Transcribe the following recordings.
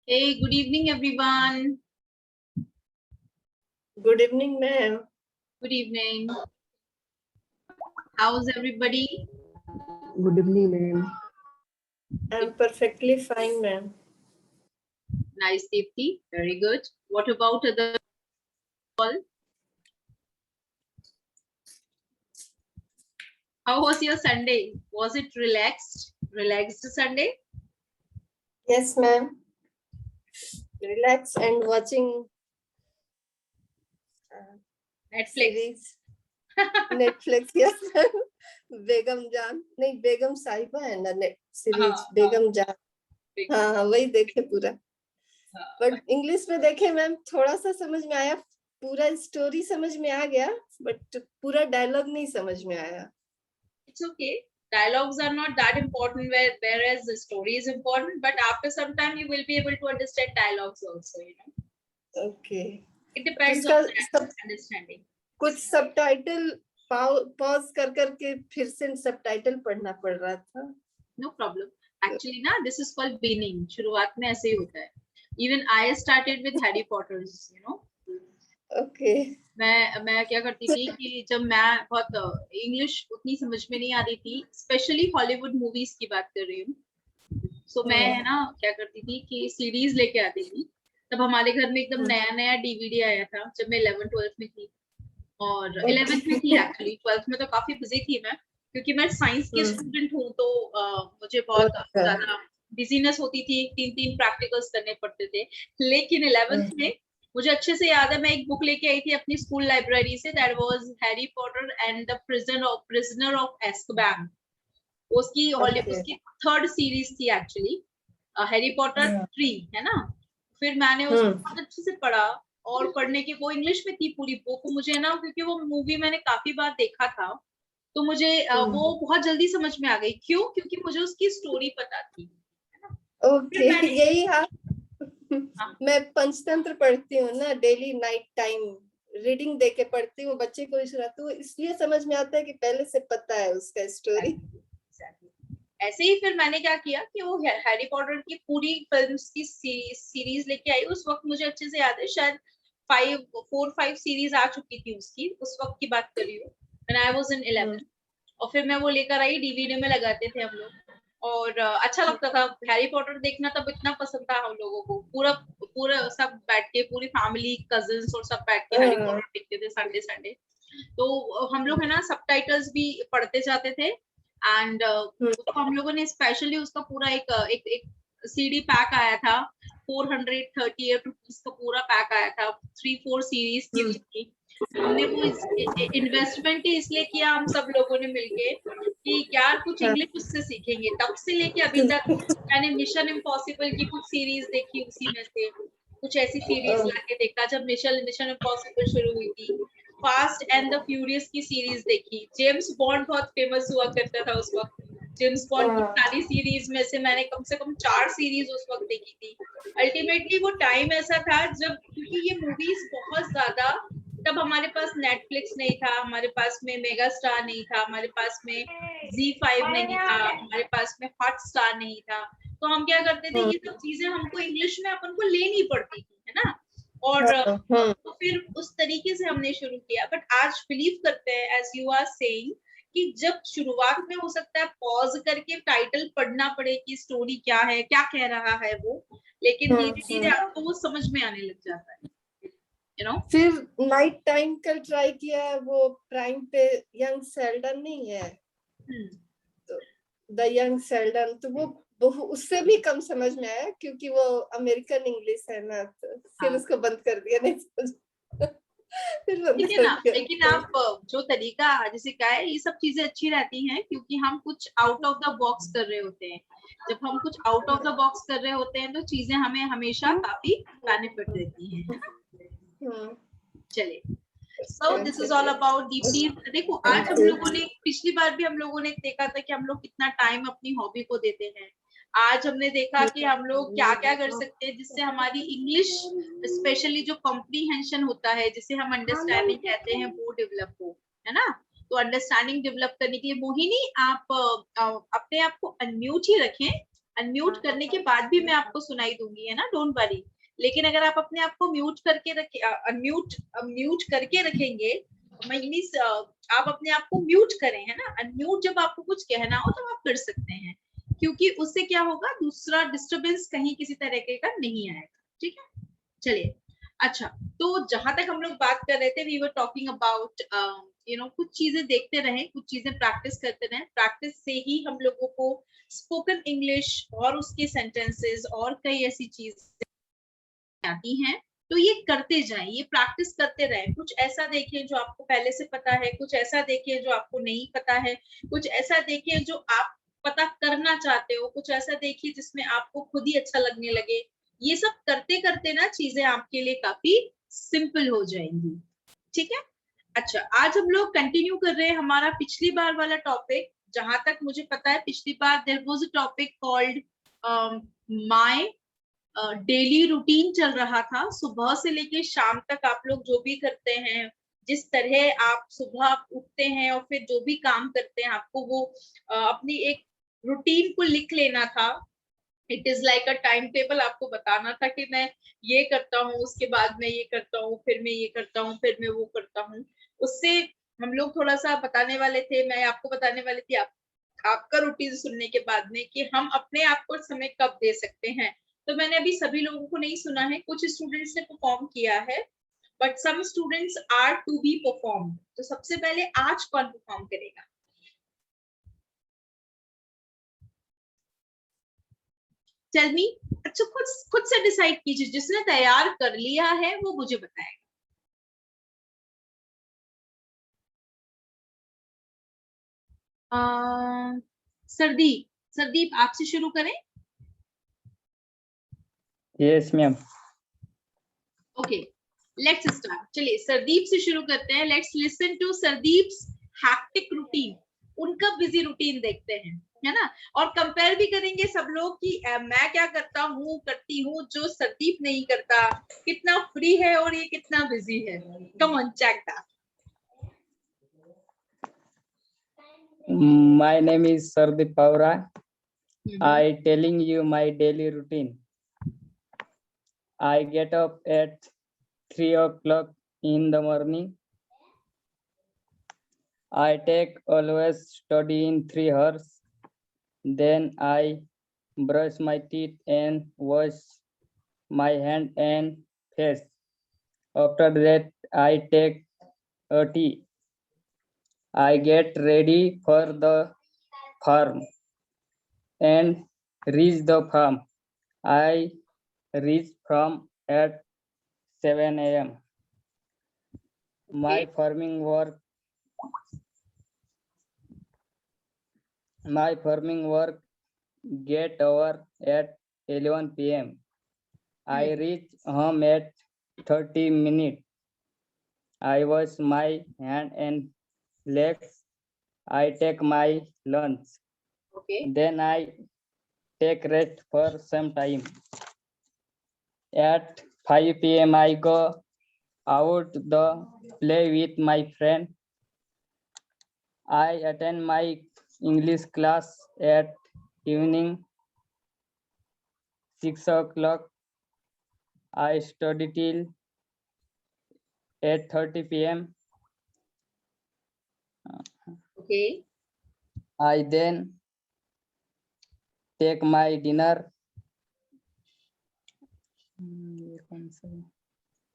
Hey, good evening, everyone. Good evening, ma'am. Good evening. How's everybody? Good evening, ma'am. I'm perfectly fine, ma'am. Nice, Deepthi. Very good. What about other all? How was your Sunday? Was it relaxed? Relaxed Sunday? Yes, ma'am. Relax and watching Netflix. series. Netflix, yes, ma'am. बेगम जान नहीं बेगम साहिबा है ना net series बेगम जान हाँ वही देखे पूरा बट इंग्लिश में देखे मैम थोड़ा सा समझ में आया पूरा स्टोरी समझ में आ गया बट पूरा डायलॉग नहीं समझ में आया It's okay. Dialogues are not that important, whereas the story is important. But after some time, you will be able to understand dialogues also. Okay. It depends उसका on that understanding. कुछ subtitle pause कर करके फिर से subtitle पढ़ना पड़ रहा था No problem. Actually, ना this is called beginning. शुरुआत में ऐसे ही होता है. Even I started with Harry Potter's, Okay. मैं क्या करती थी कि जब मैं बहुत इंग्लिश उतनी समझ में नहीं आ रही थी, स्पेशली हॉलीवुड मूवीज की बात कर रही हूँ. सो मैं है ना क्या करती थी कि सीरीज लेके आती थी. तब हमारे घर में एकदम नया डीवीडी आया था जब मैं 11th-12th में थी और 11th में थी एक्चुअली. 12th में तो काफी बिजी थी मैं क्योंकि मैं साइंस की स्टूडेंट हूँ तो मुझे बहुत ज्यादा बिजीनेस होती थी. 3 प्रैक्टिकल्स करने पड़ते थे. लेकिन 11th में मुझे अच्छे से याद है मैं एक बुक लेके आई थी अपनी स्कूल लाइब्रेरी से. That was Harry Potter and the prisoner of Azkaban. उसकी उसकी 3rd सीरीज थी एक्चुअली. हैरी पॉटर 3 है ना. फिर मैंने उसको बहुत अच्छे से पढ़ा और पढ़ने की वो इंग्लिश में थी पूरी बुक. मुझे ना क्योंकि वो मूवी मैंने काफी बार देखा था तो मुझे वो बहुत जल्दी समझ में आ गई. क्यों? क्योंकि मुझे उसकी स्टोरी पता थी. ओके यही हाँ मैं पंचतंत्र पढ़ती हूँ ना डेली नाइट टाइम रीडिंग देके पढ़ती हूँ बच्चे को तो इसलिए समझ में आता है कि पहले से पता है उसका स्टोरी. ऐसे ही फिर मैंने क्या किया कि वो हैरी पॉटर की पूरी फिल्म्स की सीरीज लेके आई. उस वक्त मुझे अच्छे से याद है शायद 4-5 सीरीज आ चुकी थी उसकी. उस वक्त की बात कर रही हूँ when I was in 11th. और फिर मैं वो लेकर आई. डीवीडी में लगाते थे हम लोग और अच्छा लगता था. हैरी पॉटर देखना तब इतना पसंद था हम लोगों को. पूरा सब बैठ के पूरी फैमिली कजिन्स और सब बैठ के हैरी पॉटर देखते थे संडे. तो हम लोग है ना सबटाइटल्स भी पढ़ते जाते थे एंड उसको हम लोगों ने स्पेशली उसका पूरा एक सीडी पैक आया था. 438 रुपीज का पूरा पैक आया था. 3-4 सीरीज की उसकी. हमने वो इन्वेस्टमेंट ही इसलिए किया हम सब लोगों ने मिलके कि यार कुछ इंग्लिश उससे सीखेंगे. तब से लेके अभी तक मैंने मिशन इम्पॉसिबल की कुछ सीरीज देखी. उसी में से कुछ ऐसी सीरीज लाके देखा जब मिशन इम्पॉसिबल शुरू हुई थी. फास्ट एंड द फ्यूरियस की सीरीज देखी. जेम्स बॉन्ड बहुत फेमस हुआ करता था उस वक्त. जेम्स बॉन्ड की सारी सीरीज में से मैंने कम से कम 4 सीरीज उस वक्त देखी थी. अल्टीमेटली वो टाइम ऐसा था जब क्योंकि ये मूवीज बहुत ज्यादा तब हमारे पास नेटफ्लिक्स नहीं था. हमारे पास में मेगा स्टार नहीं था. हमारे पास में Z5 नहीं था. हमारे पास में हॉटस्टार नहीं था. तो हम क्या करते थे ये सब चीजें हमको इंग्लिश में अपन को लेनी पड़ती थी है ना. और तो फिर उस तरीके से हमने शुरू किया. बट आज बिलीव करते हैं एज यू आर सेइंग कि जब शुरुआत में हो सकता है पॉज करके टाइटल पढ़ना पड़े कि स्टोरी क्या है क्या कह रहा है वो. लेकिन धीरे धीरे आपको वो समझ में आने लग जाता है. फिर नाइट टाइम कल ट्राई किया वो प्राइम पे यंग सेल्डन नहीं है तो द यंग सेल्डन तो वो उससे भी कम समझ में आया क्योंकि वो अमेरिकन इंग्लिश है ना तो फिर उसको बंद कर दिया. नहीं समझ ठीक है ना. लेकिन आप जो तरीका जैसे क्या है ये सब चीजें अच्छी रहती हैं क्योंकि हम कुछ आउट ऑफ द बॉक्स कर रहे होते हैं. जब हम कुछ आउट ऑफ द बॉक्स कर रहे होते हैं तो चीजें हमें हमेशा काफी बेनिफिट देती हैं. चलिए so this is all about Deepti. देखो आज हम लोगों ने पिछली बार भी हम लोगों ने देखा था कि हम लोग कितना टाइम अपनी हॉबी को देते हैं. आज हमने देखा कि हम लोग क्या क्या कर सकते हैं जिससे हमारी इंग्लिश स्पेशली जो कॉम्प्रीहेंशन होता है जिसे हम अंडरस्टैंडिंग कहते हैं वो डेवलप हो है ना. तो अंडरस्टैंडिंग डेवलप करने के लिए मोहिनी आप अपने आप को अनम्यूट ही रखें अनम्यूट करने के बाद भी मैं आपको सुनाई दूंगी, है ना, डोंट वरी। लेकिन अगर आप अपने आप को म्यूट करके रखे, म्यूट करके रखेंगे, मीन्स आप अपने आप को म्यूट करें, है ना, अनम्यूट जब आपको कुछ कहना हो तो आप कर सकते हैं, क्योंकि उससे क्या होगा, दूसरा डिस्टरबेंस कहीं किसी तरीके का नहीं आएगा, ठीक है। चलिए, अच्छा, तो जहां तक हम लोग बात कर रहे थे, वी वर टॉकिंग अबाउट कुछ चीजें देखते रहे, कुछ चीजें प्रैक्टिस करते रहे, प्रैक्टिस से ही हम लोगों को स्पोकन इंग्लिश और उसके सेंटेंसेस और कई ऐसी चीजें आती हैं। तो ये करते जाएं, ये प्रैक्टिस करते रहें, कुछ ऐसा देखिए जो आपको पहले से पता है, कुछ ऐसा देखिए जो आपको नहीं पता है, कुछ ऐसा देखिए जो आप पता करना चाहते हो, कुछ ऐसा देखिए जिसमें आपको खुद ही अच्छा लगने लगे। ये सब करते करते ना चीजें आपके लिए काफी सिंपल हो जाएंगी, ठीक है। अच्छा, आज हम लोग कंटिन्यू कर रहे हैं हमारा पिछली बार वाला टॉपिक। जहां तक मुझे पता है, पिछली बार there was a topic called my daily routine चल रहा था। सुबह से लेके शाम तक आप लोग जो भी करते हैं, जिस तरह आप सुबह उठते हैं और फिर जो भी काम करते हैं, आपको वो अपनी एक रूटीन को लिख लेना था। It is like a time table, आपको बताना था कि मैं ये करता हूँ, उसके बाद मैं ये करता हूँ, फिर मैं ये करता हूँ, फिर मैं वो करता हूँ। उससे हम लोग थोड़ा सा बताने वाले थे, मैं आपको बताने वाली थी आपका रूटीन सुनने के बाद में, कि हम अपने आप को समय कब दे सकते हैं। तो मैंने अभी सभी लोगों को नहीं सुना है, कुछ स्टूडेंट्स ने परफॉर्म किया है, but some students are to be perform. तो सबसे पहले आज कौन परफॉर्म करेगा? Tell me. अच्छा, खुद से डिसाइड कीजिए, जिसने तैयार कर लिया है वो मुझे बताएगा। सरदीप, सरदीप आपसे शुरू करें। Yes ma'am. Okay, let's start. चलिए सरदीप से शुरू करते हैं। Let's listen to Sardeep's hectic routine. उनका बिजी रूटीन देखते हैं, है ना, और कंपेयर भी करेंगे सब लोग कि मैं क्या करता हूँ, करती हूँ, जो सरदीप नहीं करता, कितना फ्री है और ये कितना बिजी है। Come on, check that. My name is Sardeep Paura. I telling you my daily routine. I get up at 3 o'clock in the morning. I take always study in 3 hours. Then I brush my teeth and wash my hand and face. After that, I take a tea. I get ready for the farm and reach the farm. I reach farm at 7 a.m. My farming work get over at 11 p.m. I reach home at 30 minutes. I wash my hand and legs. I take my lunch. Okay. Then I take rest for some time. At 5 p.m. I go out the play with my friend. I attend my English class at evening 6 o'clock. I study till 8:30 p.m. Okay. I then take my dinner.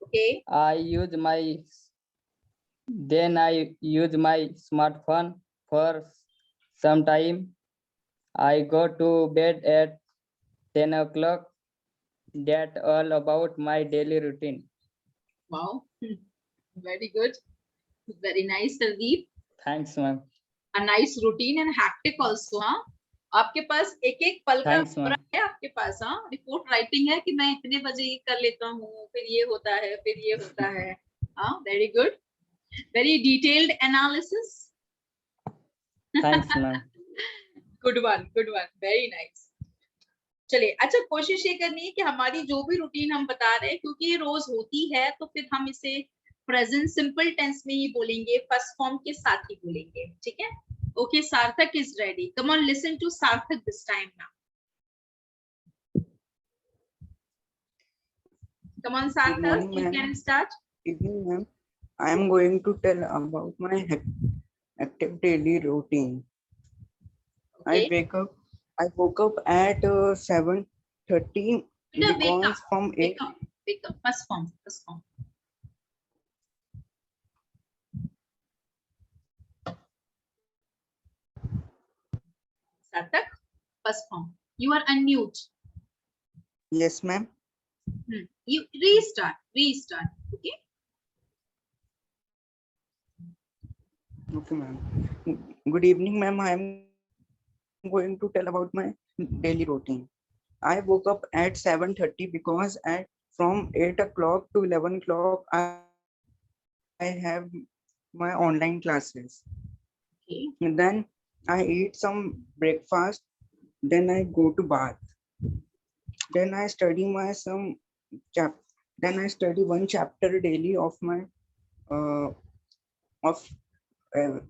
Okay. I use my smartphone for some time. I go to bed at 10 o'clock. That all about my daily routine. Wow. Very good. Very nice, Sardeep. Thanks, ma'am. A nice routine and hectic also, हाँ? आपके पास एक एक पल का है आपके पास, हाँ, report writing है कि मैं इतने बजे ये कर लेता हूँ, फिर ये होता है, फिर ये होता है, हाँ, very good, very detailed analysis. Thanks ma'am. Good one, very nice. चलिए, अच्छा, कोशिश ये करनी है कि हमारी जो भी रूटीन हम बता रहे हैं, क्योंकि ये रोज होती है, तो फिर हम इसे प्रेजेंट सिंपल टेंस में ही बोलेंगे, फर्स्ट फॉर्म के साथ ही बोलेंगे, ठीक है। Okay, Sarthak is ready. Come on, listen to Sarthak this time now. Come on, Good Sarthak, morning, you ma'am. can start. Evening, ma'am. I am going to tell about my active daily routine. Okay. I woke up at 7:30 Wake up, because from wake 8. up, wake up. First form, first form. Sarthak, first form. You are unmute. Yes, ma'am. You restart. Okay. Okay, ma'am. Good evening, ma'am. I am going to tell about my daily routine. I woke up at 7:30 because at from 8 o'clock to 11 o'clock I have my online classes. Okay. And then I eat some breakfast. Then I go to bath. Then I study my some chap. Then I study one chapter daily of my uh, of uh,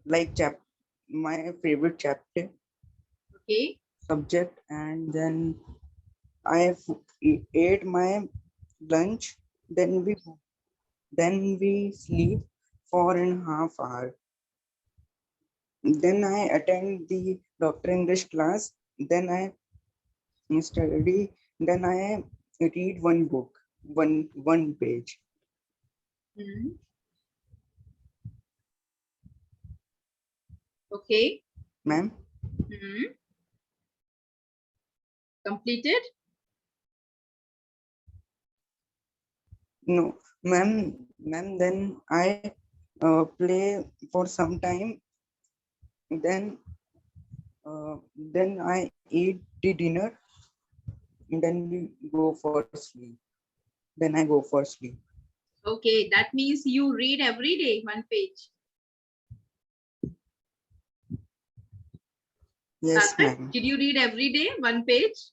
like my favorite chapter Okay. subject, and then I ate my lunch. Then we sleep 4.5 hours. Then I attend the Dr. English class. Then I study. Then I read one book, one page. Okay. Ma'am? Completed? No, ma'am. Then I play for some time. Then I eat the dinner. And then we go for sleep. Then I go for sleep. Okay, that means you read every day one page. Yes, Sarthak, ma'am. did you read every day one page?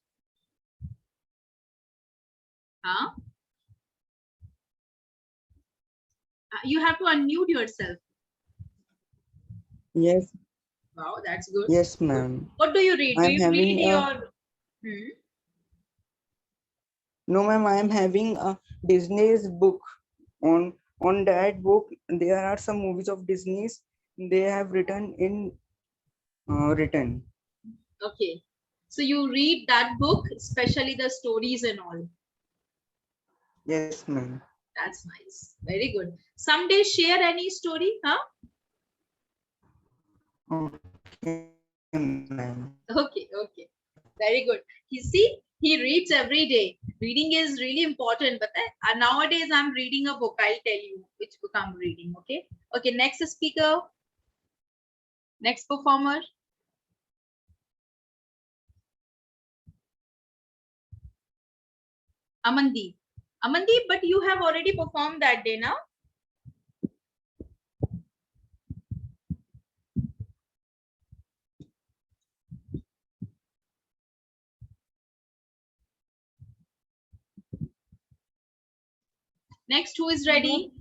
Huh? You have to unmute yourself. Yes. Wow, that's good. Yes, ma'am. What do you read? Do I'm you having read a your... no, ma'am. I'm having a Disney's book. On that book, there are some movies of Disney's. They have written in written. Okay. So you read that book, especially the stories and all. Yes, ma'am. That's nice. Very good. Someday share any story, huh? Okay, ma'am. Okay, okay. Very good. You see, he reads every day. Reading is really important. But nowadays, I'm reading a book. I'll tell you which book I'm reading. Okay. Okay. Next speaker. Next performer. Amandeep. Amandeep, but you have already performed that day now. Next, who is ready?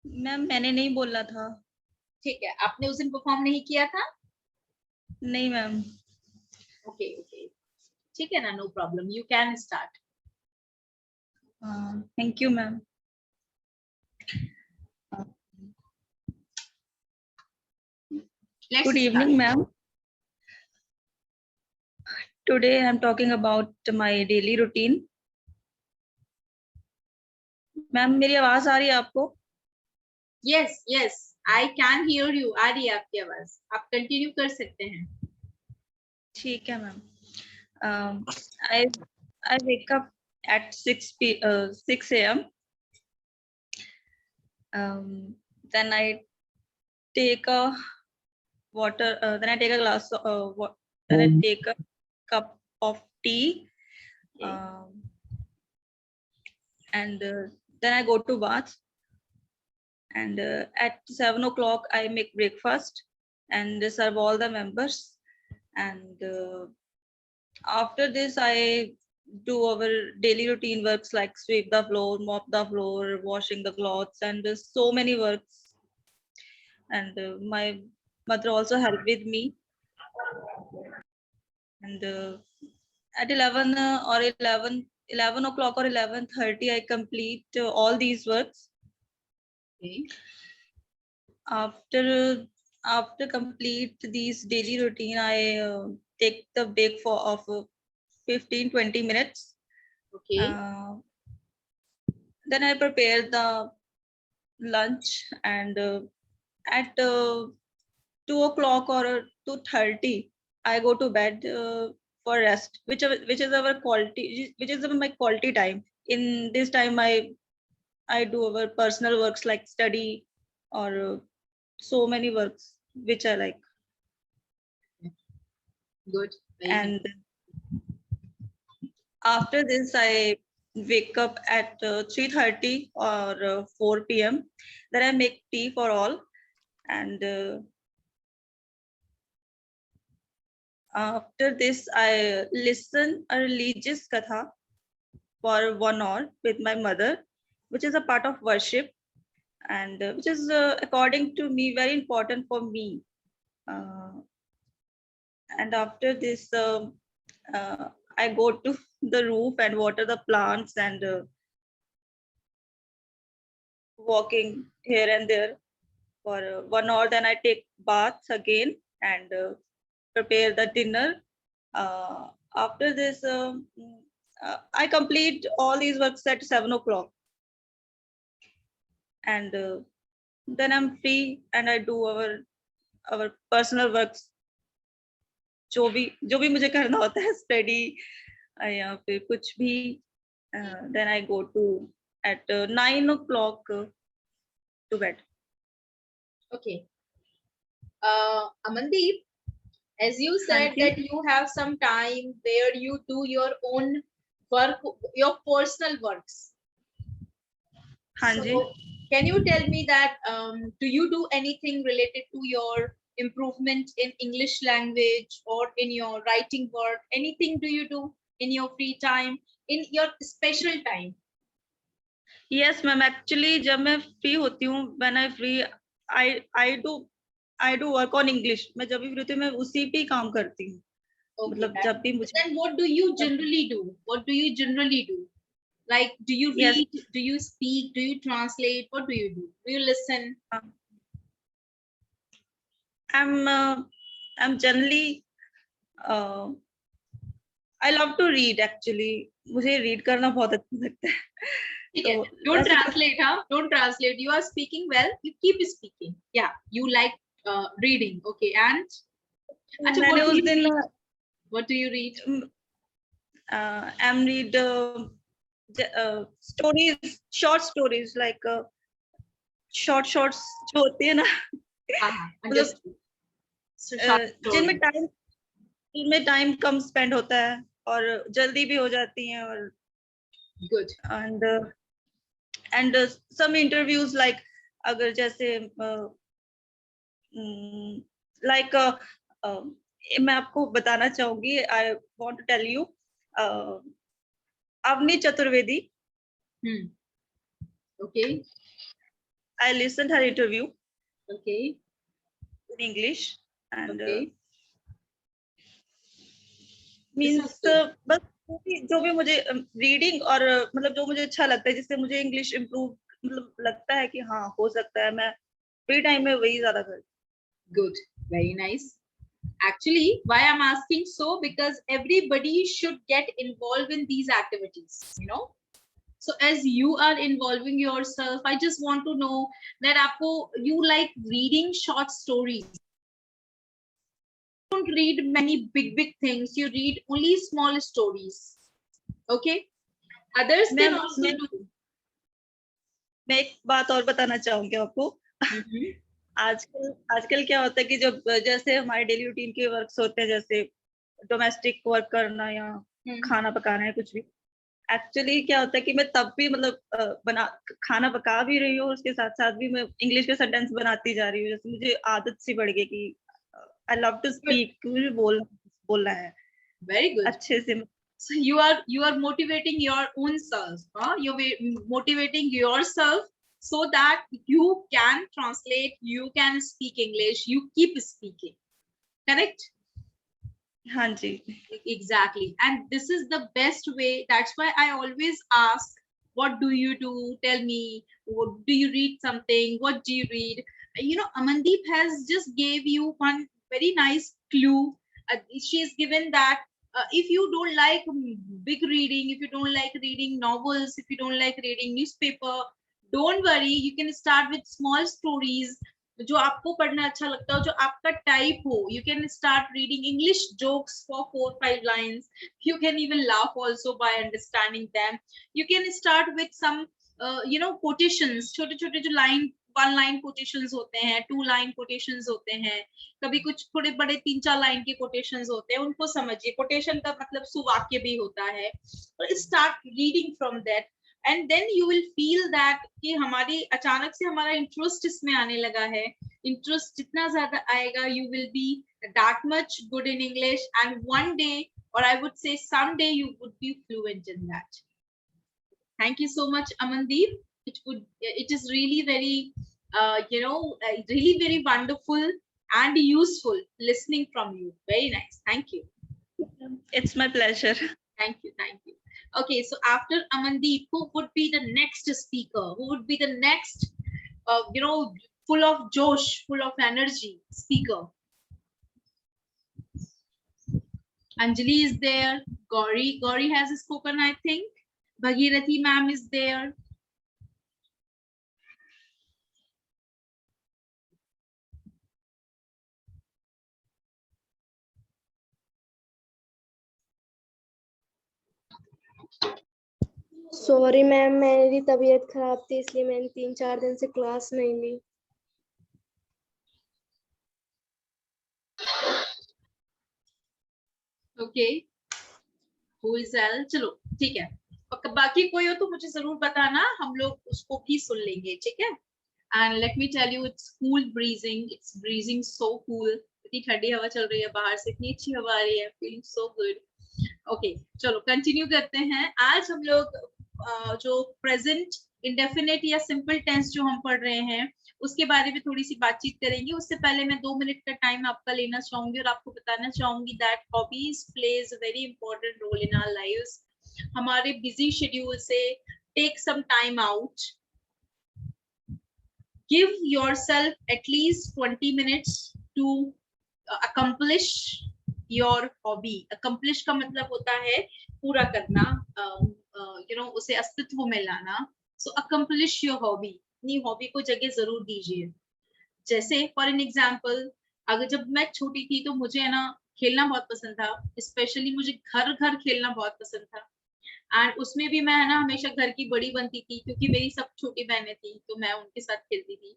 Ma'am मैंने नहीं बोला था. ठीक है, आपने उस दिन perform नहीं किया था? नहीं मैम. ओके ओके, ठीक है ना, no problem, you can start. Thank you ma'am. Good evening, ma'am. Today I'm talking about my daily routine. Ma'am मेरी आवाज आ रही है आपको? Yes, yes, I can hear you. आ रही है आपकी आवाज, आप कंटिन्यू कर सकते हैं. ठीक है ma'am. I wake up at 6 a.m. Then I take a water. Then I take a glass. Then I take a cup of tea. And then I go to bath. And at 7 o'clock, I make breakfast and serve all the members. And after this, I do our daily routine works like sweep the floor, mop the floor, washing the clothes, and so many works. And my mother also helped with me. And at 11 or 11 o'clock or 11:30, I complete all these works. Okay. After complete these daily routine, I take the break of 15-20 minutes. Okay. Then I prepare the lunch, and at 2 o'clock or 2:30, I go to bed for rest, which is my quality time. In this time, I do our personal works like study or so many works which I like. Good. Very And after this, I wake up at 3:30 or 4 p.m. Then I make tea for all, and after this, I listen a religious katha for 1 hour with my mother, which is a part of worship, and which is according to me very important for me. And after this, I go to the roof and water the plants, and walking here and there for 1 hour. Then I take baths again and prepare the dinner. After this, I complete all these works at 7 o'clock. And then I'm free and I do our personal works. जो भी मुझे करना होता है, study या फिर कुछ भी. Then I go to at 9 o'clock to bed. Okay. Amandeep, as you said that you have some time where you do your own work, your personal works. So, can you tell me that do you do anything related to your improvement in English language or in your writing work? Anything do you do in your free time, in your special time? Yes, ma'am. Actually, जब मैं free होती हूँ, when I free, I do work on English. मैं जब भी free होती हूँ, मैं उसी पे काम करती हूँ. Okay. Then what do you generally do? What do you generally do? Like, do you read? Yes. Do you speak? Do you translate? What do you do? Do you listen? I'm generally I love to read actually. मुझे read करना बहुत अच्छा लगता है. So, don't translate, huh? Don't translate. You are speaking well. You keep speaking. Yeah, you like reading. Okay, and what do you read? I'm read stories, short stories, like shorts जो होती है ना. जिनमें टाइम कम spend होता है और जल्दी भी हो जाती हैं और good. And some interviews, like अगर जैसे like मैं आपको बताना चाहूंगी. I want to tell you Avni Chaturvedi. Okay. I listened her interview. Okay. In English, and means बस जो भी मुझे रीडिंग और मतलब जो मुझे अच्छा लगता है, जिससे मुझे इंग्लिश इम्प्रूव मतलब लगता है कि हाँ हो सकता है, मैं फ्री टाइम में वही ज्यादा करती हूँ. Good, very nice. Actually, why I'm asking so, because everybody should get involved in these activities, you know. So as you are involving yourself, I just want to know that you like reading short stories. You don't read many big things. You read only small stories. Okay. Others can also do. मैं एक बात और बताना चाहूंगी आपको. आजकल क्या होता है कि जब जैसे हमारे डेली रूटीन के वर्क्स होते हैं, जैसे डोमेस्टिक वर्क करना या खाना पकाना है कुछ भी. एक्चुअली क्या होता है कि मैं तब भी मतलब खाना पका भी रही हूँ, उसके साथ साथ भी मैं इंग्लिश के सेंटेंस बनाती जा रही हूँ. जैसे मुझे आदत सी पड़ गई कि आई लव टू स्पीक, मुझे बोलना है. Very good. अच्छे से. So you are motivating your own self, huh? You're motivating yourself so that you can translate, you can speak English, you keep speaking. Correct? हाँ जी. Exactly. And this is the best way. That's why I always ask, what do you do? Tell me, what, do you read something? What do you read? You know, Amandeep has just gave you one very nice clue. She's given that if you don't like big reading, if you don't like reading novels, if you don't like reading newspaper, don't worry, you can start with small stories. जो आपको पढ़ना अच्छा लगता हो, जो आपका type हो. You can start reading English jokes for 4-5 lines. You can even laugh also by understanding them. You can start with some quotations. छोटे छोटे जो line 1 line quotations होते हैं, 2 line quotations होते हैं, कभी कुछ थोड़े बड़े 3-4 line के quotations होते हैं, उनको समझिए. quotation का मतलब सुवाक्य भी होता है. Start reading from that. And then you will feel that कि हमारी अचानक से हमारा इंटरेस्ट इसमें आने लगा है. इंटरेस्ट जितना ज्यादा आएगा, you will be that much good in English, and one day, or I would say someday, you would be fluent in that. Thank you so much, Amandeep. It is really very really very wonderful and useful listening from you. Very nice. Thank you. It's my pleasure. Thank you. Okay, so after Amandeep, who would be the next speaker? Who would be the next, full of josh, full of energy speaker? Anjali is there. Gauri has spoken, I think. Bhagirathi ma'am is there. Sorry ma'am, मेरी तबीयत खराब थी इसलिए मैंने 3-4 दिन से class नहीं ली. Okay, who is else? चलो ठीक है. और बाकी कोई हो तो मुझे जरूर बताना, हम लोग उसको भी सुन लेंगे. ठीक है. And let me tell you, it's cool breezing. It's breezing so cool. इतनी ठंडी हवा चल रही है बाहर से, इतनी अच्छी हवा आ रही है. Feeling so good. ओके, चलो कंटिन्यू करते हैं. आज हम लोग जो प्रेजेंट इंडेफिनिट या सिंपल टेंस जो हम पढ़ रहे हैं उसके बारे में थोड़ी सी बातचीत करेंगे. उससे पहले मैं 2 मिनट का टाइम आपका लेना चाहूंगी और आपको बताना चाहूंगी that hobbies plays a very important role in our lives. हमारे बिजी शेड्यूल से take some time out, give yourself at least 20 minutes to accomplish your hobby. Accomplish का मतलब होता है पूरा करना, उसे अस्तित्व में लाना. So accomplish your hobby. अपनी हॉबी को जगह जरूर दीजिए. जैसे फॉर एन एग्जाम्पल, अगर जब मैं छोटी थी तो मुझे है ना खेलना बहुत पसंद था. स्पेशली मुझे घर खेलना बहुत पसंद था. एंड उसमें भी मैं है ना हमेशा घर की बड़ी बनती थी, क्योंकि मेरी सब छोटी बहनें थी तो मैं उनके साथ खेलती थी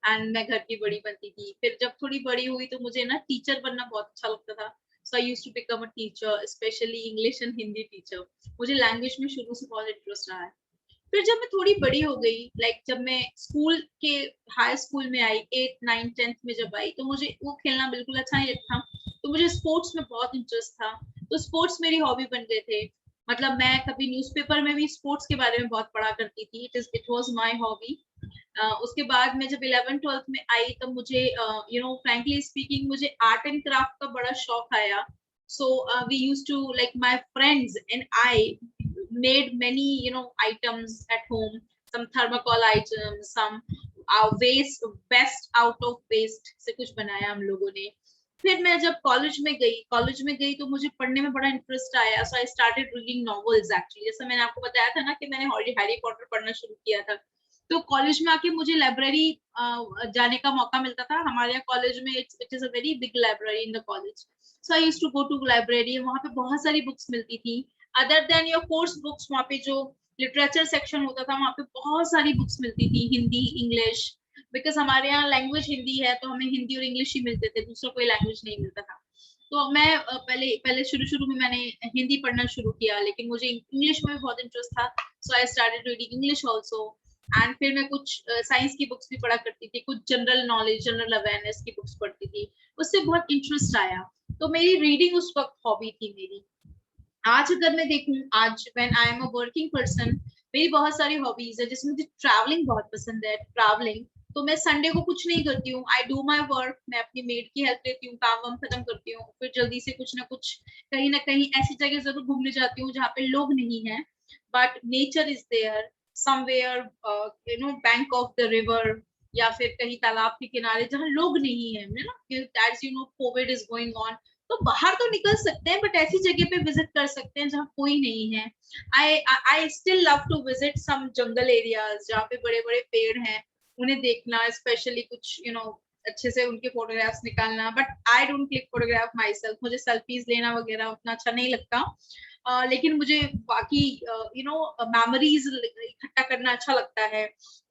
एंड मैं घर की बड़ी बनती थी. फिर जब थोड़ी बड़ी हुई तो मुझे ना टीचर बनना बहुत अच्छा लगता था. So I used to become a teacher, especially English and Hindi teacher. मुझे लैंग्वेज में शुरू से बहुत इंटरेस्ट रहा है. फिर जब मैं थोड़ी बड़ी हो गई, जब मैं स्कूल के हाई स्कूल में आई, 8th 9th 10th में जब आई, तो मुझे वो खेलना बिल्कुल अच्छा नहीं लगता. तो मुझे स्पोर्ट्स में बहुत इंटरेस्ट था. तो स्पोर्ट्स मेरी हॉबी बन गए थे. मतलब मैं कभी न्यूज़पेपर में भी स्पोर्ट्स के बारे में बहुत पढ़ा करती थी. It was my hobby. उसके बाद मैं जब 11th 12th में आई तब मुझे फ्रैंकली स्पीकिंग मुझे आर्ट एंड क्राफ्ट का बड़ा शौक आया. So we used to, like, my friends and I made many items at home, some thermocol items, some best out of waste से कुछ बनाया हम लोगों ने. फिर मैं जब कॉलेज में गई तो मुझे पढ़ने में बड़ा इंटरेस्ट आया. So I started reading novels actually. जैसा मैंने आपको बताया था ना कि मैंने हैरी पॉटर पढ़ना शुरू किया था. तो कॉलेज में आके मुझे लाइब्रेरी जाने का मौका मिलता था. हमारे यहाँ कॉलेज में it is a very big library in the college. So I used to go to library. वहाँ पे बहुत सारी बुक्स मिलती थी. Other than your course books, वहाँ पे जो लिटरेचर सेक्शन होता था वहाँ पे बहुत सारी बुक्स मिलती थी, हिंदी, इंग्लिश. बिकॉज हमारे यहाँ लैंग्वेज हिंदी है तो हमें हिंदी और इंग्लिश ही मिलते थे, दूसरा कोई लैंग्वेज नहीं मिलता था. तो मैं पहले शुरू में मैंने हिंदी पढ़ना शुरू किया, लेकिन मुझे इंग्लिश में भी बहुत इंटरेस्ट था. So I started reading English also. And फिर मैं कुछ साइंस की बुक्स भी पढ़ा करती थी, कुछ जनरल नॉलेज, जनरल अवेयरनेस की बुक्स पढ़ती थी. उससे बहुत इंटरेस्ट आया. तो मेरी रीडिंग उस वक्त हॉबी थी मेरी. आज अगर मैं देखूं, आज when I am a working person, मेरी बहुत सारी हॉबीज है. जिसमें मुझे ट्रैवलिंग बहुत पसंद है. ट्रैवलिंग तो मैं संडे को कुछ नहीं करती हूँ, आई डू माई वर्क, मैं अपनी मेड की हेल्प लेती हूँ, काम वाम खत्म करती हूँ, फिर जल्दी से कुछ ना कुछ कहीं ना कहीं ऐसी जगह जरूर घूमने जाती हूँ जहाँ पे लोग नहीं है, but nature is there somewhere, bank of the river, या फिर कहीं तालाब के किनारे जहाँ लोग नहीं है ना, as you know COVID is going on, तो बाहर तो निकल सकते हैं बट ऐसी जगह पे विजिट कर सकते हैं जहाँ कोई नहीं है। I still love to visit some jungle areas जहाँ पे बड़े बड़े पेड़ हैं, उन्हें देखना, स्पेशली कुछ अच्छे से उनके फोटोग्राफ्स निकालना, but I don't click photograph my self, मुझे सेल्फीज लेना वगैरह उतना अच्छा नहीं लगता। लेकिन मुझे बाकी मेमोरीज इकट्ठा करना अच्छा लगता है।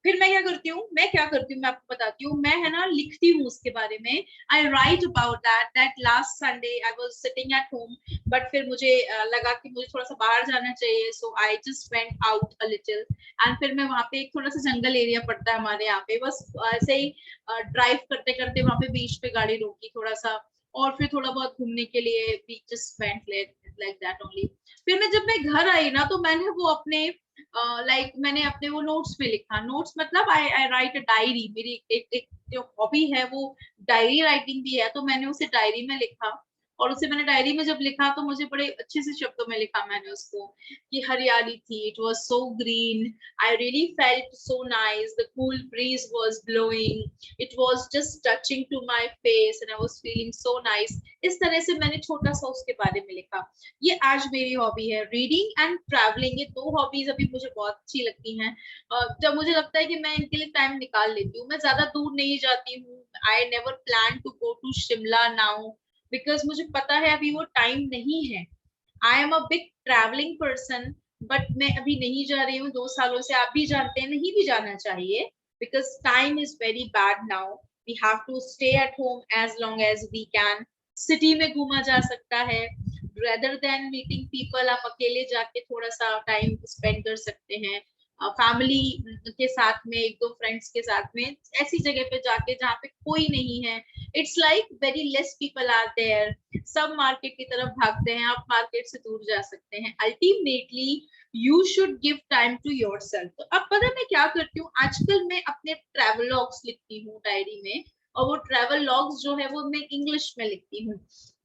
फिर मैं क्या करती हूँ मैं आपको बताती हूँ, मैं है ना लिखती हूँ उसके बारे में, I write about that last Sunday I was sitting at home, but फिर मुझे लगा कि मुझे थोड़ा सा बाहर जाना चाहिए, so I just went out a little, and फिर मैं वहाँ पे एक थोड़ा सा जंगल एरिया पड़ता है हमारे यहाँ पे, बस ऐसे ही ड्राइव करते करते वहाँ पे बीच पे गाड़ी रोकी थोड़ा सा, और फिर थोड़ा बहुत घूमने के लिए we just went like that only. फिर जब मैं घर आई ना, तो मैंने वो अपने मैंने अपने वो नोट्स में लिखा, नोट्स मतलब आई राइट अ डायरी, मेरी एक जो हॉबी है वो डायरी राइटिंग भी है, तो मैंने उसे डायरी में लिखा, और उसे मैंने डायरी में जब लिखा तो मुझे बड़े अच्छे से शब्दों में लिखा मैंने उसको, कि हरियाली थी, it was so green, I really felt so nice, the cool breeze was blowing, it was just touching to my face and I was feeling so nice. इस तरह से मैंने छोटा सा उसके बारे में लिखा। ये आज मेरी हॉबी है, रीडिंग एंड ट्रैवलिंग, ये दो हॉबीज अभी मुझे बहुत अच्छी लगती हैं, जब मुझे लगता है कि मैं इनके लिए टाइम निकाल लेती हूँ। मैं ज्यादा दूर नहीं जाती हूँ, I never plan to go to Shimla now, because मुझे पता है अभी वो टाइम नहीं है। I am a big travelling person, but मैं अभी नहीं जा रही हूँ 2 सालों से, आप भी जानते हैं नहीं भी जाना चाहिए, because time is very bad now, we have to stay at home as long as we can. City में घूमा जा सकता है, रेदर देन मीटिंग पीपल, आप अकेले जाके थोड़ा सा टाइम स्पेंड कर सकते हैं, फैमिली के साथ में, एक दो फ्रेंड्स के साथ में, ऐसी जगह पे जाके जहाँ पे कोई नहीं है। It's like very less people are there, सब मार्केट की तरफ भागते हैं, आप मार्केट से दूर जा सकते हैं। Ultimately you should give time to yourself. तो अब पता मैं क्या करती हूँ, आजकल मैं अपने ट्रैवल लॉग्स लिखती हूँ डायरी में, और वो ट्रैवल लॉग्स जो है वो मैं इंग्लिश में लिखती हूँ।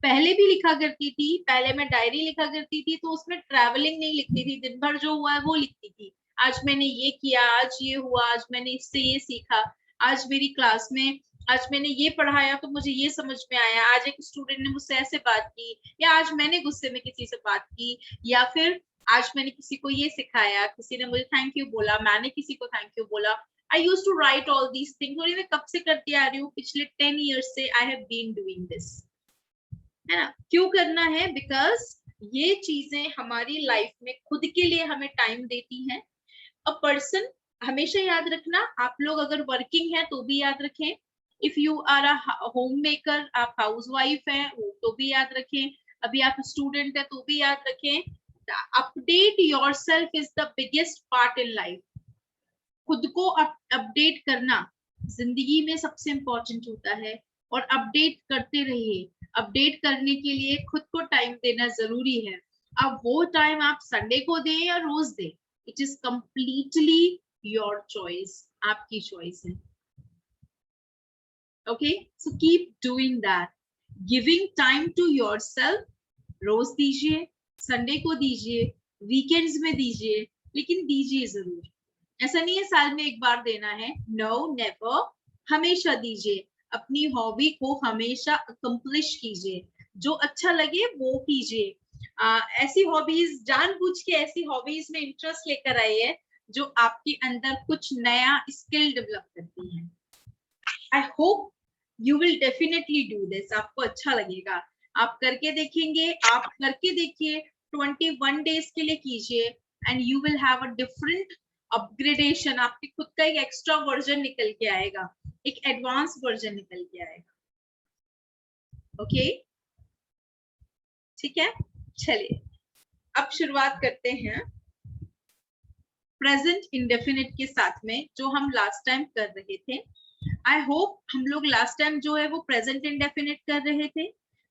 पहले भी लिखा करती थी, पहले मैं डायरी लिखा करती थी तो उसमें ट्रैवलिंग नहीं लिखती थी, दिन भर जो हुआ है वो लिखती थी, आज मैंने ये किया, आज ये हुआ, आज मैंने इससे ये सीखा, आज मेरी क्लास में आज मैंने ये पढ़ाया तो मुझे ये समझ में आया, आज एक स्टूडेंट ने मुझसे ऐसे बात की, या आज मैंने गुस्से में किसी से बात की, या फिर आज मैंने किसी को ये सिखाया, किसी ने मुझे थैंक यू बोला, मैंने किसी को थैंक यू बोला। I used to write all these things, और ये मैं कब से करती आ रही हूँ, पिछले 10 years से I have been doing this, है ना। क्यों करना है? बिकॉज ये चीजें हमारी लाइफ में खुद के लिए हमें टाइम देती हैं। अ पर्सन, हमेशा याद रखना, आप लोग अगर वर्किंग है तो भी याद रखें, if you are a homemaker, आप हाउस वाइफ है तो भी याद रखें, अभी आप स्टूडेंट है तो भी याद रखें, update yourself is the biggest part in life. खुद को अपडेट करना जिंदगी में सबसे इंपॉर्टेंट होता है, और अपडेट करते रहिए। अपडेट करने के लिए खुद को टाइम देना जरूरी है। अब वो टाइम आप संडे को दें या रोज दें, it is completely your choice, आपकी चॉइस है। Okay, so keep doing that, giving time to yourself. रोज दीजिए, संडे को दीजिए, वीकेंड्स में दीजिए, लेकिन दीजिए जरूर। ऐसा नहीं है साल में एक बार देना है, नो नेवर, हमेशा दीजिए। अपनी हॉबी को हमेशा अकम्प्लिश कीजिए, जो अच्छा लगे वो कीजिए। ऐसी हॉबीज, जानबूझ के ऐसी हॉबीज में इंटरेस्ट लेकर आइए जो आपके अंदर कुछ नया स्किल डेवलप करती है। I hope you will definitely do this, आपको अच्छा लगेगा, आप करके देखेंगे, आप करके देखिए, 21 days के लिए कीजिए, and you will have a different upgradation, आपके खुद का एक एक्स्ट्रा वर्जन निकल के आएगा, एक एडवांस वर्जन निकल के आएगा। ओके, ठीक है, चलिए अब शुरुआत करते हैं प्रेजेंट इंडेफिनिट के साथ में, जो हम लास्ट टाइम कर रहे थे। आई होप हम लोग लास्ट टाइम जो है वो प्रेजेंट इंडेफिनिट कर रहे थे।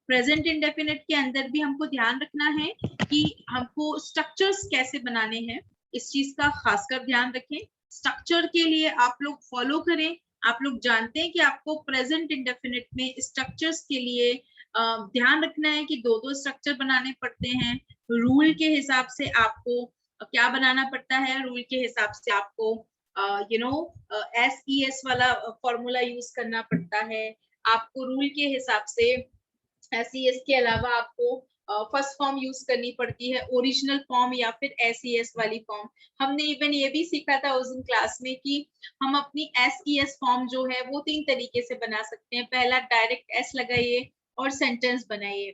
प्रेजेंट इंडेफिनिट के अंदर भी हमको ध्यान रखना है कि हमको स्ट्रक्चर्स कैसे बनाने हैं, इस चीज का खासकर ध्यान रखें। स्ट्रक्चर के लिए आप लोग फॉलो करें, आप लोग जानते हैं कि आपको प्रेजेंट इंडेफिनिट में स्ट्रक्चर्स के लिए ध्यान रखना है कि दो स्ट्रक्चर बनाने पड़ते हैं। रूल के हिसाब से आपको क्या बनाना पड़ता है, रूल के हिसाब से आपको SES वाला फॉर्मूला यूज करना पड़ता है। आपको रूल के हिसाब से SES के अलावा आपको फर्स्ट फॉर्म यूज करनी पड़ती है, ओरिजिनल फॉर्म या फिर SES वाली फॉर्म। हमने इवन ये भी सीखा था उस दिन क्लास में कि हम अपनी SES फॉर्म जो है वो 3 तरीके से बना सकते हैं। पहला, डायरेक्ट S लगाइए और सेंटेंस बनाइए,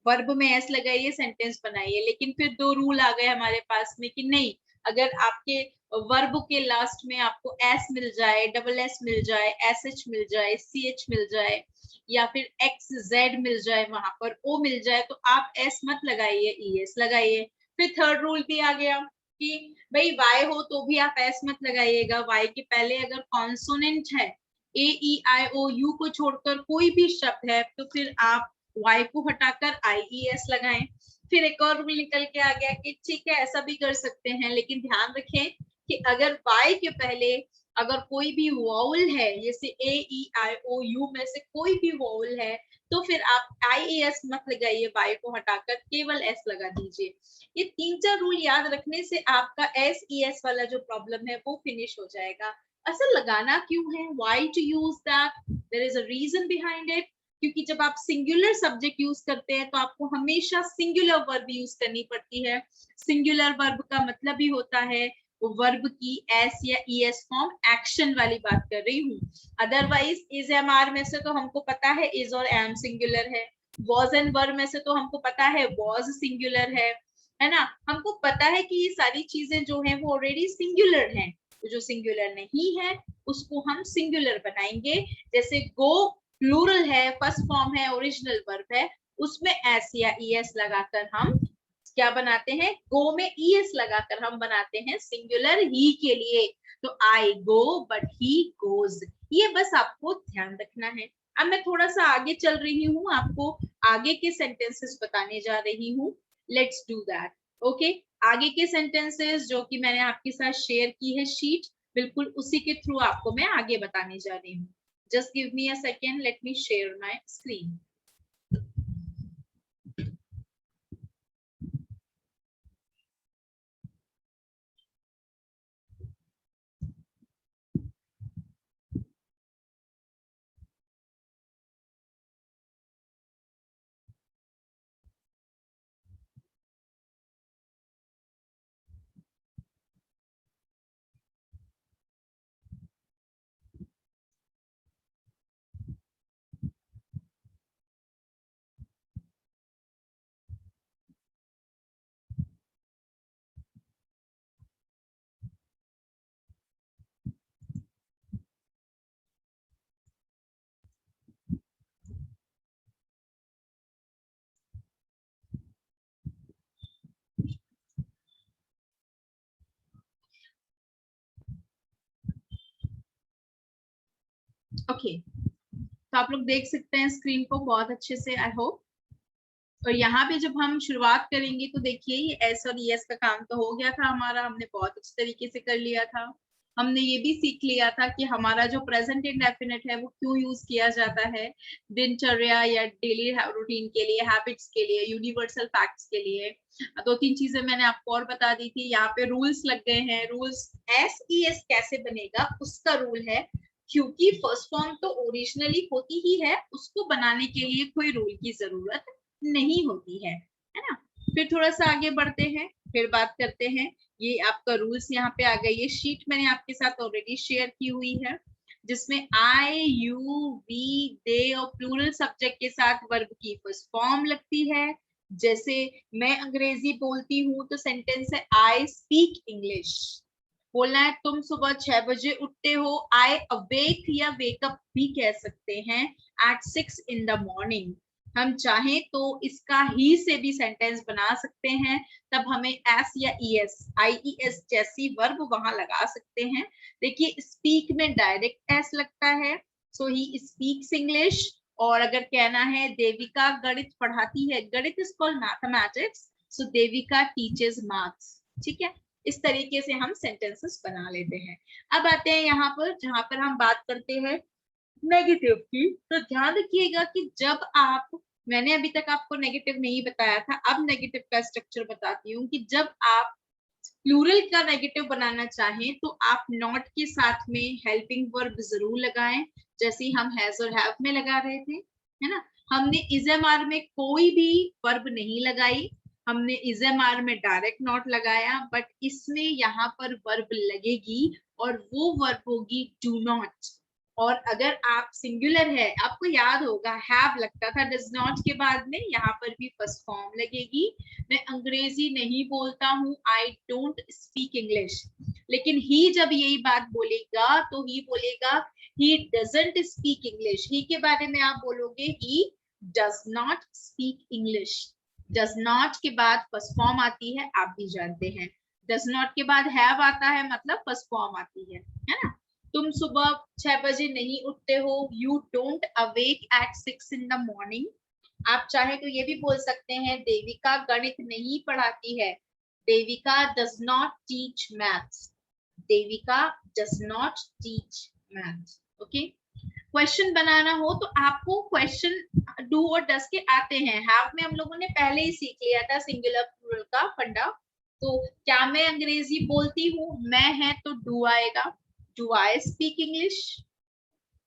वर्ब में S लगाइए, सेंटेंस बनाइए। लेकिन फिर 2 रूल आ गए हमारे पास में कि नहीं, अगर आपके वर्ब के लास्ट में आपको S मिल जाए, डबल S मिल जाए, SH मिल जाए, CH मिल जाए या फिर XZ मिल जाए, वहां पर O मिल जाए, तो आप S मत लगाइए, ES लगाइए। फिर थर्ड रूल भी आ गया कि भाई Y हो तो भी आप S मत लगाइएगा, Y के पहले अगर कॉन्सोनेंट है, AEIOU को छोड़कर कोई भी शब्द है तो फिर आप Y को हटाकर IES लगाएं। फिर एक और रूल निकल के आ गया कि ठीक है ऐसा भी कर सकते हैं, लेकिन ध्यान रखें कि अगर Y के पहले अगर कोई भी वॉवल है, जैसे AEIOU में से कोई भी वॉवल है, तो फिर आप IES मत लगाइए, Y को हटाकर केवल S लगा दीजिए। ये 3-4 रूल याद रखने से आपका SES वाला जो प्रॉब्लम है वो फिनिश हो जाएगा। असल लगाना क्यों है, why to use that, there is a reason behind it। क्योंकि जब आप सिंगुलर सब्जेक्ट यूज करते हैं तो आपको हमेशा सिंगुलर वर्ब यूज करनी पड़ती है। सिंगुलर वर्ब का मतलब ही होता है वर्ब की S या ES फॉर्म एक्शन वाली बात कर रही हूँ। अदरवाइज इज एम आर में से तो हमको पता है इज और एम सिंगुलर है, वॉज एंड वर में से तो हमको पता है वॉज सिंगुलर है ना। हमको पता है कि ये सारी चीजें जो है वो ऑलरेडी सिंगुलर हैं। तो जो सिंगुलर नहीं है उसको हम सिंगुलर बनाएंगे। जैसे गो प्लूरल है, फर्स्ट फॉर्म है, ओरिजिनल वर्ब है, उसमें S या ES लगाकर हम क्या बनाते हैं, गो में ES लगाकर हम बनाते हैं सिंगुलर ही के लिए। तो आई गो बट ही गोज, ये बस आपको ध्यान रखना है। अब मैं थोड़ा सा आगे चल रही हूँ, आपको आगे के सेंटेंसेस बताने जा रही हूँ। Let's do that. ओके, आगे के सेंटेंसेस जो कि मैंने आपके साथ शेयर की है शीट, बिल्कुल उसी के थ्रू आपको मैं आगे बताने जा रही हूँ। Just give me a second. Let me share my screen. Okay, तो आप लोग देख सकते हैं स्क्रीन को बहुत अच्छे से, आई होप। और यहाँ पे जब हम शुरुआत करेंगे तो देखिए ये S और ES का काम तो हो गया था हमारा, हमने बहुत अच्छे तरीके से कर लिया था। हमने ये भी सीख लिया था कि हमारा जो प्रेजेंट इंडेफिनिट है वो क्यों यूज किया जाता है, दिनचर्या या डेली रूटीन के लिए, हैबिट्स के लिए, यूनिवर्सल फैक्ट्स के लिए। 2-3 चीजें मैंने आपको और बता दी थी। यहाँ पे रूल्स लग गए हैं। रूल्स SES कैसे बनेगा उसका रूल है, क्योंकि फर्स्ट फॉर्म तो ओरिजिनली होती ही है, उसको बनाने के लिए कोई रूल की जरूरत नहीं होती है ना। फिर थोड़ा सा आगे बढ़ते हैं, फिर बात करते हैं। ये आपका रूल्स यहाँ पे आ गए। ये शीट मैंने आपके साथ ऑलरेडी शेयर की हुई है, जिसमें आई, यू, वी, दे और प्लूरल सब्जेक्ट के साथ वर्ब की फर्स्ट फॉर्म लगती है। जैसे मैं अंग्रेजी बोलती हूँ तो सेंटेंस है आई स्पीक इंग्लिश। बोलना है तुम सुबह 6 बजे उठते हो, आई अवेक या वेकअप भी कह सकते हैं, एट 6 in the morning। हम चाहें तो इसका ही से भी सेंटेंस बना सकते हैं, तब हमें S या ES, IES जैसी वर्ब वहां लगा सकते हैं। देखिए स्पीक में डायरेक्ट S लगता है, सो ही स्पीक्स इंग्लिश। और अगर कहना है देविका गणित पढ़ाती है, गणित is called mathematics, so Devika teaches maths. ठीक है, इस तरीके से हम सेंटेंसेस बना लेते हैं। अब आते हैं यहाँ पर जहां पर हम बात करते हैं नेगेटिव की। तो ध्यान रखिएगा कि जब आप, मैंने अभी तक आपको नेगेटिव नहीं बताया था, अब नेगेटिव का स्ट्रक्चर बताती हूँ कि जब आप प्लूरल का नेगेटिव बनाना चाहें तो आप नॉट के साथ में हेल्पिंग वर्ब जरूर लगाएं, जैसे हम हैज और हैव में लगा रहे थे, है ना। हमने इज एम आर में कोई भी वर्ब नहीं लगाई, हमने इज एम आर में डायरेक्ट नॉट लगाया, बट इसमें यहाँ पर वर्ब लगेगी और वो वर्ब होगी डू नॉट। और अगर आप सिंगुलर है, आपको याद होगा हैव लगता था डज नॉट के बाद में, यहाँ पर भी फर्स्ट फॉर्म लगेगी। मैं अंग्रेजी नहीं बोलता हूँ, आई डोंट स्पीक इंग्लिश, लेकिन ही जब यही बात बोलेगा तो ही बोलेगा ही डजंट स्पीक इंग्लिश। ही के बारे में आप बोलोगे he does not speak English. Does not के बाद फर्स्ट फॉर्म आती है, आप भी जानते हैं। डज नॉट के बाद हैव आता है, मतलब फर्स्ट फॉर्म आती है ना। तुम सुबह 6 बजे नहीं उठते हो, you don't awake eight 6 in the morning। आप चाहे तो ये भी बोल सकते हैं देविका गणित नहीं पढ़ाती है, Devika does not teach maths, Devika does not teach maths. Okay, question बनाना हो तो आपको क्वेश्चन डू और डस के आते हैं। हैव में हम लोगों ने पहले ही सीख लिया था सिंगुलर प्लूरल का फंडा। तो क्या मैं अंग्रेजी बोलती हूँ, मैं है तो डू आएगा, डू आई स्पीक इंग्लिश।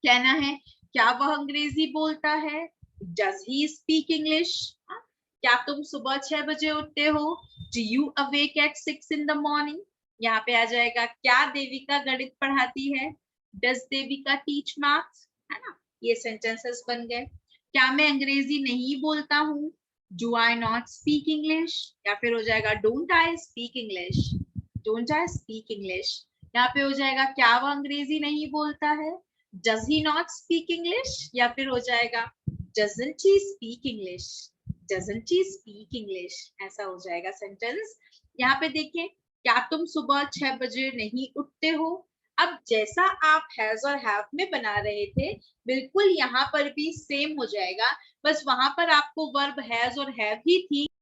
कहना है क्या वह अंग्रेजी बोलता है, डज ही स्पीक इंग्लिश। क्या तुम सुबह 6 बजे उठते हो, do you awake eight 6 in the morning। यहाँ पे आ जाएगा क्या देविका गणित पढ़ाती है, डज देविका टीच मैथ्स, है ना। ये सेंटेंसेस बन गए। क्या मैं अंग्रेजी नहीं बोलता हूँ, do I not speak English, या फिर हो जाएगा don't I speak English, don't I speak English. यहाँ पे हो जाएगा क्या वह अंग्रेजी नहीं बोलता है, does he not speak English, या फिर हो जाएगा doesn't he speak English, doesn't he speak English. ऐसा हो जाएगा सेंटेंस। यहाँ पे देखिए क्या तुम सुबह 6 बजे नहीं उठते हो। अब जैसा आप हैज और हैव में बना रहे थे, बिल्कुल यहाँ पर भी सेम हो जाएगा, बस वहां पर आपको वर्ब हैज और हैव ही थी,